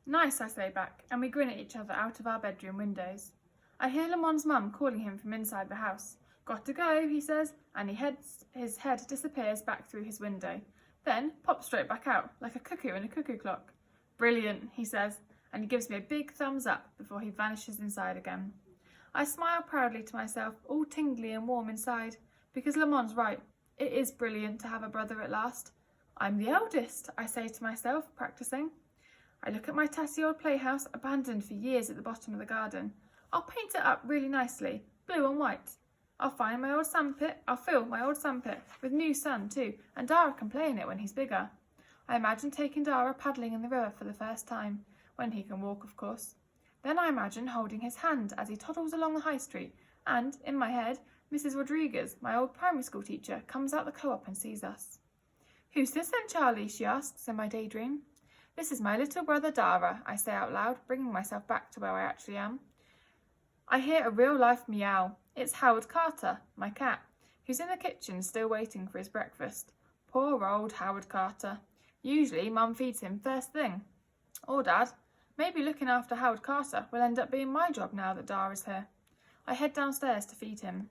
Nice, I say back, and we grin at each other out of our bedroom windows. I hear Lamont's mum calling him from inside the house. Got to go, he says, and his head disappears back through his window, then pops straight back out, like a cuckoo in a cuckoo clock. Brilliant, he says, and he gives me a big thumbs up before he vanishes inside again. I smile proudly to myself, all tingly and warm inside, because Lamont's right. It is brilliant to have a brother at last. I'm the eldest, I say to myself, practising. I look at my tatty old playhouse, abandoned for years at the bottom of the garden. I'll paint it up really nicely, blue and white. I'll fill my old sandpit with new sand too, and Dara can play in it when he's bigger. I imagine taking Dara paddling in the river for the first time, when he can walk, of course. Then I imagine holding his hand as he toddles along the high street, and, in my head, Mrs. Rodriguez, my old primary school teacher, comes out the co-op and sees us. Who's this then, Charlie? She asks in my daydream. This is my little brother Dara, I say out loud, bringing myself back to where I actually am. I hear a real-life meow. It's Howard Carter, my cat, who's in the kitchen still waiting for his breakfast. Poor old Howard Carter. Usually Mum feeds him first thing. Or Dad. Maybe looking after Howard Carter will end up being my job now that Dara's here. I head downstairs to feed him.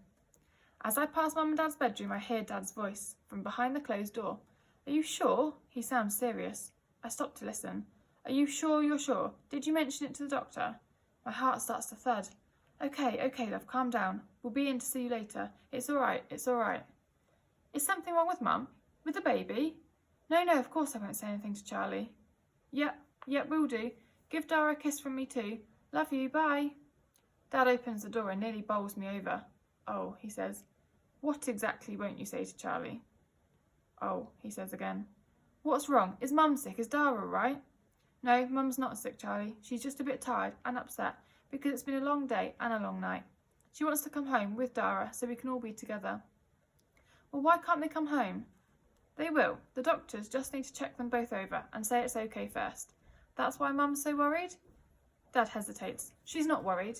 As I pass Mum and Dad's bedroom, I hear Dad's voice from behind the closed door. Are you sure? He sounds serious. I stop to listen. Are you sure you're sure? Did you mention it to the doctor? My heart starts to thud. Okay, love, calm down. We'll be in to see you later. It's all right. Is something wrong with Mum? With the baby? No, of course I won't say anything to Charlie. Yep, will do. Give Dara a kiss from me too. Love you, bye. Dad opens the door and nearly bowls me over. Oh, he says. What exactly won't you say to Charlie? Oh, he says again. What's wrong? Is Mum sick? Is Dara all right? No, Mum's not sick, Charlie. She's just a bit tired and upset because it's been a long day and a long night. She wants to come home with Dara so we can all be together. Well, why can't they come home? They will. The doctors just need to check them both over and say it's okay first. That's why Mum's so worried? Dad hesitates. She's not worried.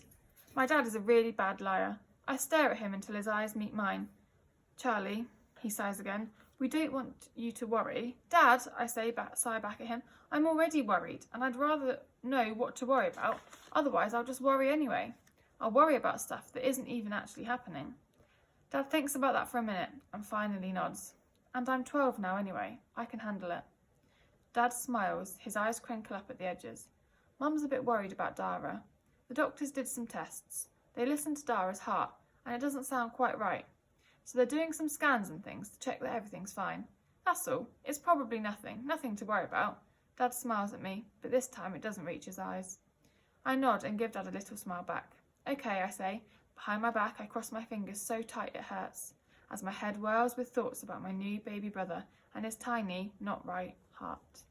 My dad is a really bad liar. I stare at him until his eyes meet mine. Charlie, he sighs again, we don't want you to worry. Dad, I sigh back at him, I'm already worried and I'd rather know what to worry about. Otherwise, I'll just worry anyway. I'll worry about stuff that isn't even actually happening. Dad thinks about that for a minute and finally nods. And I'm 12 now anyway. I can handle it. Dad smiles, his eyes crinkle up at the edges. Mum's a bit worried about Dara. The doctors did some tests. They listened to Dara's heart, and it doesn't sound quite right. So they're doing some scans and things to check that everything's fine. That's all. It's probably nothing to worry about. Dad smiles at me, but this time it doesn't reach his eyes. I nod and give Dad a little smile back. Okay, I say. Behind my back, I cross my fingers so tight it hurts, as my head whirls with thoughts about my new baby brother and his tiny, not right heart.